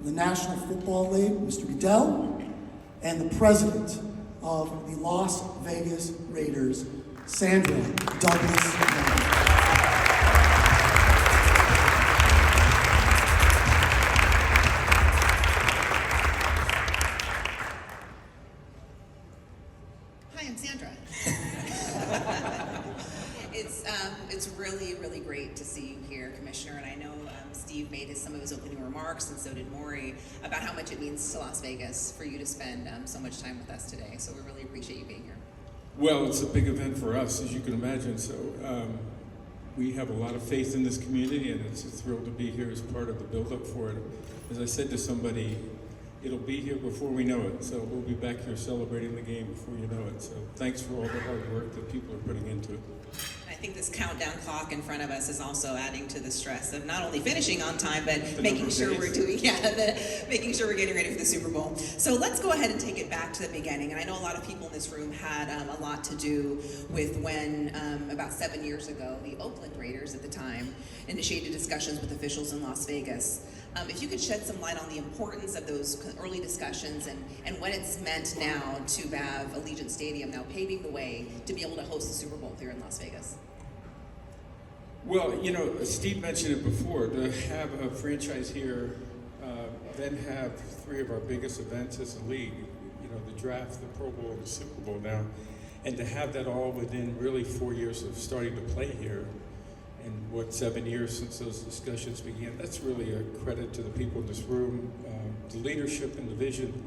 the National Football League, Mr. Goodell, and the president of the Las Vegas Raiders, Sandra Douglas. Hi, I'm Sandra. It's really, really great to see you here, Commissioner, and I know Steve made some of his opening remarks, and so did Maury, about how much it means to Las Vegas for you to spend so much time with us today, so we really appreciate you being here. Well, it's a big event for us, as you can imagine, so we have a lot of faith in this community, and it's a thrill to be here as part of the build-up for it. As I said to somebody, it'll be here before we know it, so we'll be back here celebrating the game before you know it. So thanks for all the hard work that people are putting into it. I think this countdown clock in front of us is also adding to the stress of not only finishing on time, but making sure we're making sure we're getting ready for the Super Bowl. So let's go ahead and take it back to the beginning. And I know a lot of people in this room had a lot to do with when, about 7 years ago, the Oakland Raiders at the time initiated discussions with officials in Las Vegas. If you could shed some light on the importance of those early discussions and what it's meant now to have Allegiant Stadium now paving the way to be able to host the Super Bowl here in Las Vegas. Well, you know, Steve mentioned it before, to have a franchise here, then have three of our biggest events as a league, you know, the draft, the Pro Bowl, and the Super Bowl now, and to have that all within really 4 years of starting to play here, and 7 years since those discussions began, that's really a credit to the people in this room, the leadership and the vision.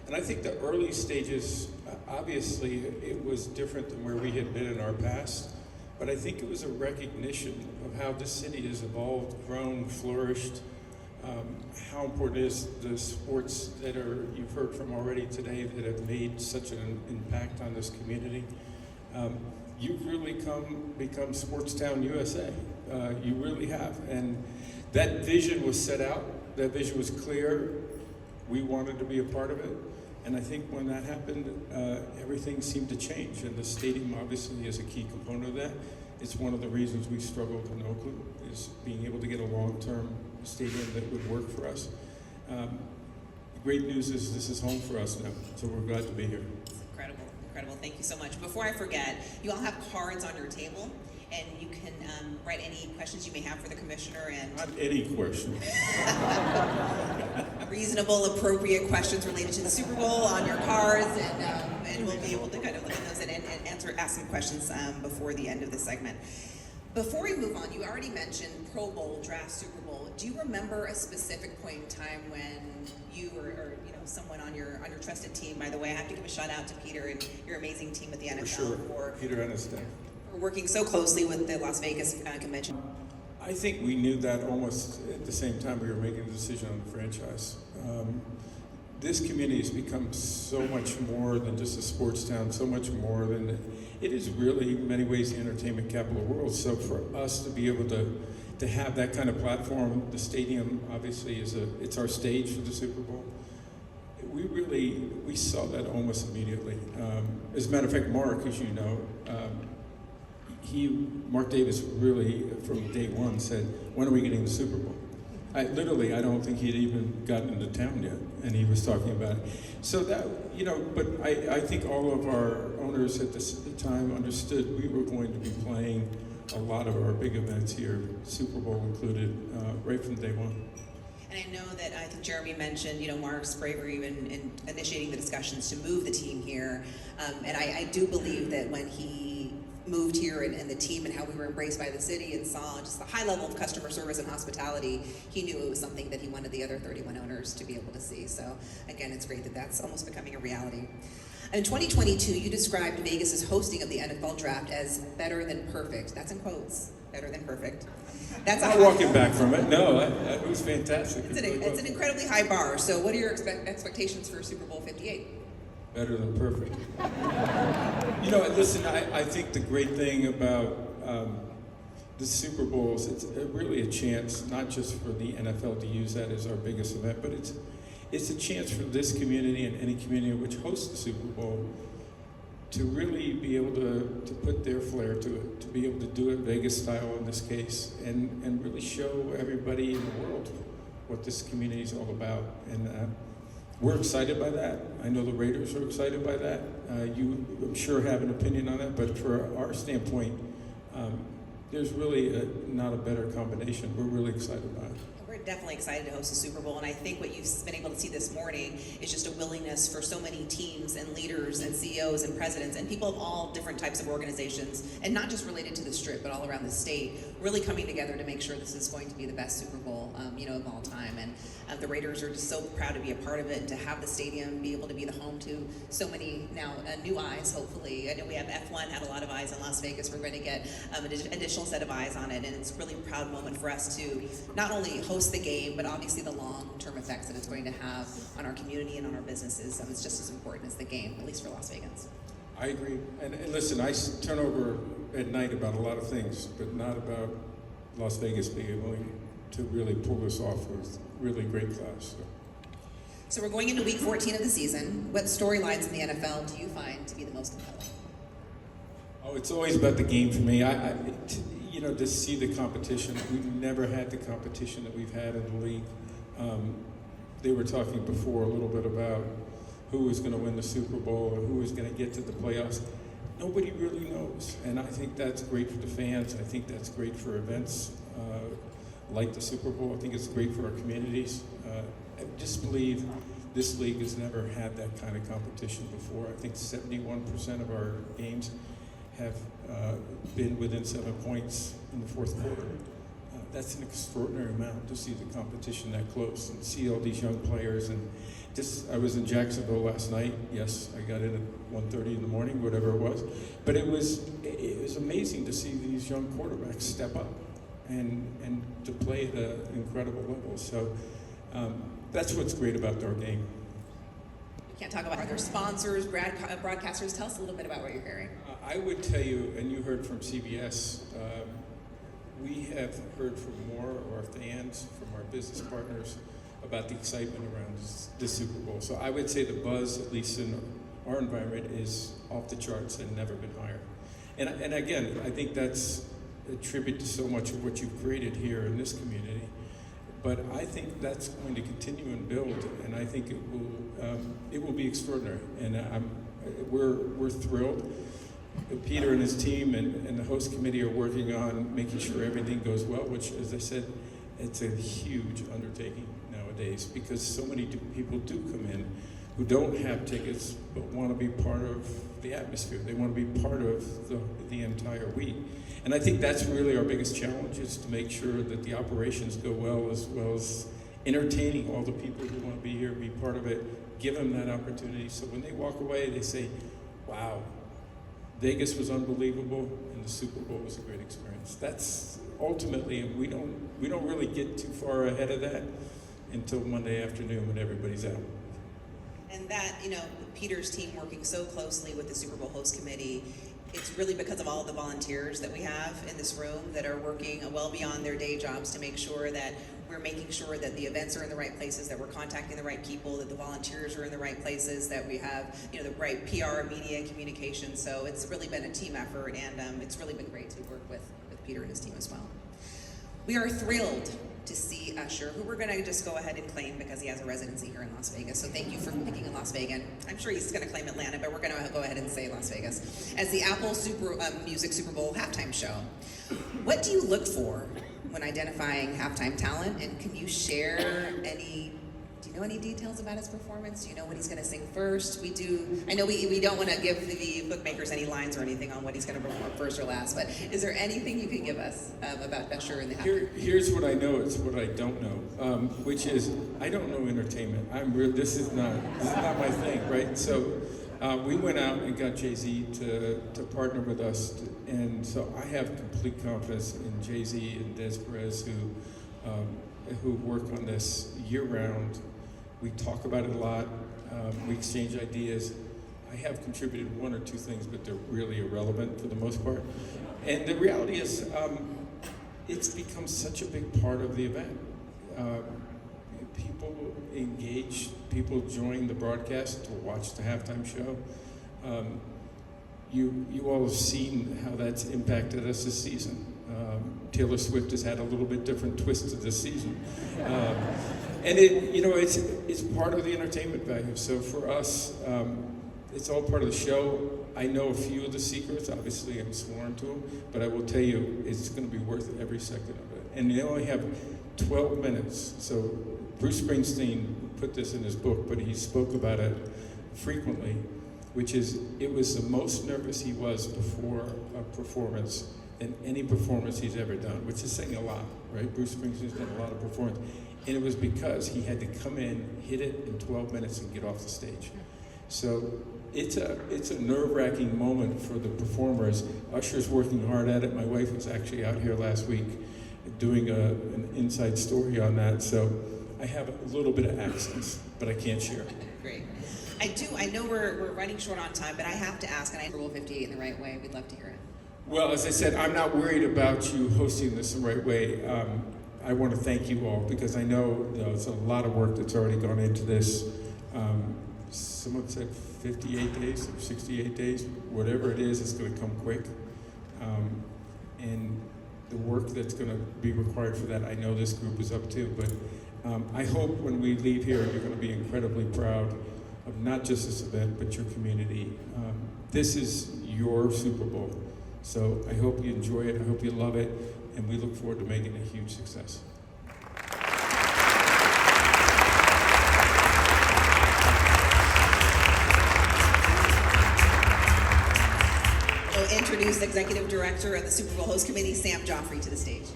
And I think the early stages, obviously it was different than where we had been in our past, but I think it was a recognition of how this city has evolved, grown, flourished, how important is the sports that you've heard from already today that have made such an impact on this community. You've really become Sportstown USA. You really have. And that vision was set out, that vision was clear. We wanted to be a part of it. And I think when that happened, everything seemed to change. And the stadium obviously is a key component of that. It's one of the reasons we struggled in Oakland, is being able to get a long-term stadium that would work for us. The great news is this is home for us now, so we're glad to be here. Incredible, incredible. Thank you so much. Before I forget, you all have cards on your table, and you can write any questions you may have for the commissioner. And not any question. Reasonable, appropriate questions related to the Super Bowl on your cards, and we'll be able to kind of look at those and ask some questions before the end of the segment. Before we move on, you already mentioned Pro Bowl, draft, Super Bowl. Do you remember a specific point in time when you or someone on your trusted team? By the way, I have to give a shout out to Peter and your amazing team at the NFL for Peter and his staff. For working so closely with the Las Vegas convention. I think we knew that almost at the same time we were making the decision on the franchise. This community has become so much more than just a sports town, so much more than it is really in many ways the entertainment capital of the world. So for us to be able to have that kind of platform, the stadium obviously it's our stage for the Super Bowl. We saw that almost immediately. As a matter of fact, Mark, as you know, Mark Davis really from day one said, when are we getting the Super Bowl? I don't think he'd even gotten into town yet, and he was talking about it. So that, but I think all of our owners at the time understood we were going to be playing a lot of our big events here, Super Bowl included, right from day one. And I know that I think Jeremy mentioned, Mark's bravery in initiating the discussions to move the team here. And I do believe that when he moved here and the team and how we were embraced by the city and saw just the high level of customer service and hospitality, he knew it was something that he wanted the other 31 owners to be able to see. So again, it's great that that's almost becoming a reality. In 2022, you described Vegas's hosting of the NFL draft as better than perfect. That's in quotes, better than perfect. That's I'm walking back from it. No, it was fantastic. It's an incredibly high bar. So what are your expectations for Super Bowl 58? Better than perfect. Listen, I think the great thing about the Super Bowl is it's really a chance, not just for the NFL to use that as our biggest event, but it's a chance for this community and any community which hosts the Super Bowl to really be able to put their flair to it, to be able to do it Vegas style in this case, and really show everybody in the world what this community is all about. And we're excited by that. I know the Raiders are excited by that. You, I'm sure, have an opinion on that, but for our standpoint, there's really not a better combination. We're really excited about it. We're definitely excited to host the Super Bowl, and I think what you've been able to see this morning is just a willingness for so many teams and leaders and CEOs and presidents and people of all different types of organizations, and not just related to the Strip, but all around the state, really coming together to make sure this is going to be the best Super Bowl, of all time. And the Raiders are just so proud to be a part of it and to have the stadium be able to be the home to so many now new eyes, hopefully. I know we have F1 had a lot of eyes in Las Vegas. We're going to get an additional set of eyes on it, and it's really a proud moment for us to not only host the game, but obviously the long-term effects that it's going to have on our community and on our businesses. It's just as important as the game, at least for Las Vegans. I agree. And listen, I turn over at night about a lot of things, but not about Las Vegas being able to really pull this off with really great class. So we're going into week 14 of the season. What storylines in the NFL do you find to be the most compelling? Oh, it's always about the game for me. To see the competition. We've never had the competition that we've had in the league. They were talking before a little bit about who was going to win the Super Bowl or who was going to get to the playoffs. Nobody really knows, and I think that's great for the fans. I think that's great for events like the Super Bowl. I think it's great for our communities. I just believe this league has never had that kind of competition before. I think 71% of our games have been within 7 points in the fourth quarter. That's an extraordinary amount to see the competition that close and see all these young players. And I was in Jacksonville last night. Yes, I got in at 1:30 in the morning, whatever it was. But it was amazing to see these young quarterbacks step up and to play at an incredible level. So that's what's great about our game. You can't talk about other sponsors, broadcasters. Tell us a little bit about what you're hearing. I would tell you, and you heard from CBS, we have heard from more of our fans, from our business partners, about the excitement around this Super Bowl. So I would say the buzz, at least in our environment, is off the charts and never been higher. And again, I think that's a tribute to so much of what you've created here in this community. But I think that's going to continue and build, and I think it will be extraordinary. And we're thrilled. Peter and his team and the host committee are working on making sure everything goes well, which, as I said, it's a huge undertaking nowadays because so many people do come in who don't have tickets but want to be part of the atmosphere. They want to be part of the entire week. And I think that's really our biggest challenge, is to make sure that the operations go well as entertaining all the people who want to be here, be part of it, give them that opportunity. So when they walk away, they say, wow, Vegas was unbelievable, and the Super Bowl was a great experience. That's ultimately, and we don't really get too far ahead of that until Monday afternoon when everybody's out. And that, Peter's team working so closely with the Super Bowl host committee, it's really because of all the volunteers that we have in this room that are working well beyond their day jobs to make sure that we're making sure that the events are in the right places, that we're contacting the right people, that the volunteers are in the right places, that we have the right PR, media, and communication. So it's really been a team effort, and it's really been great to work with Peter and his team as well. We are thrilled to see Usher, who we're going to just go ahead and claim because he has a residency here in Las Vegas. So thank you for picking a Las Vegas. I'm sure he's going to claim Atlanta, but we're going to go ahead and say Las Vegas as the Apple Music Super Bowl halftime show. What do you look for when identifying halftime talent? And can you share do you know any details about his performance? Do you know what he's going to sing first? I know we don't want to give the bookmakers any lines or anything on what he's going to perform first or last, but is there anything you can give us about Usher in the halftime? Here's what I know. It's what I don't know, which is I don't know entertainment. This is not my thing, right? So we went out and got Jay-Z to partner with us, and so I have complete confidence in Jay-Z and Des Perez, who work on this year-round. We talk about it a lot. We exchange ideas. I have contributed one or two things, but they're really irrelevant for the most part. And the reality is, it's become such a big part of the event. People engage, people join the broadcast to watch the halftime show. You all have seen how that's impacted us this season. Taylor Swift has had a little bit different twist to this season. And it's part of the entertainment value. So for us, it's all part of the show. I know a few of the secrets. Obviously, I'm sworn to them, but I will tell you, it's going to be worth every second of it. And they only have 12 minutes. So Bruce Springsteen put this in his book, but he spoke about it frequently, which is it was the most nervous he was before a performance than any performance he's ever done, which is saying a lot, right? Bruce Springsteen's done a lot of performance. And it was because he had to come in, hit it in 12 minutes, and get off the stage. So it's a nerve-wracking moment for the performers. Usher's working hard at it. My wife was actually out here last week doing an inside story on that. So I have a little bit of accents, but I can't share. Great. I know we're running short on time, but I have to ask, and I Rule 58 in the right way. We'd love to hear it. Well, as I said, I'm not worried about you hosting this the right way. I want to thank you all because I know there's a lot of work that's already gone into this. Someone said 58 days or 68 days, whatever it is, it's going to come quick. And the work that's going to be required for that, I know this group is up to, but I hope when we leave here, you're going to be incredibly proud of not just this event, but your community. This is your Super Bowl. So I hope you enjoy it, I hope you love it, and we look forward to making it a huge success. We'll introduce Executive Director of the Super Bowl Host Committee, Sam Joffrey, to the stage.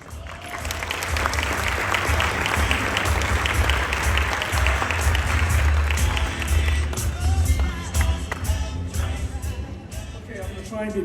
Okay, I'm going to try and be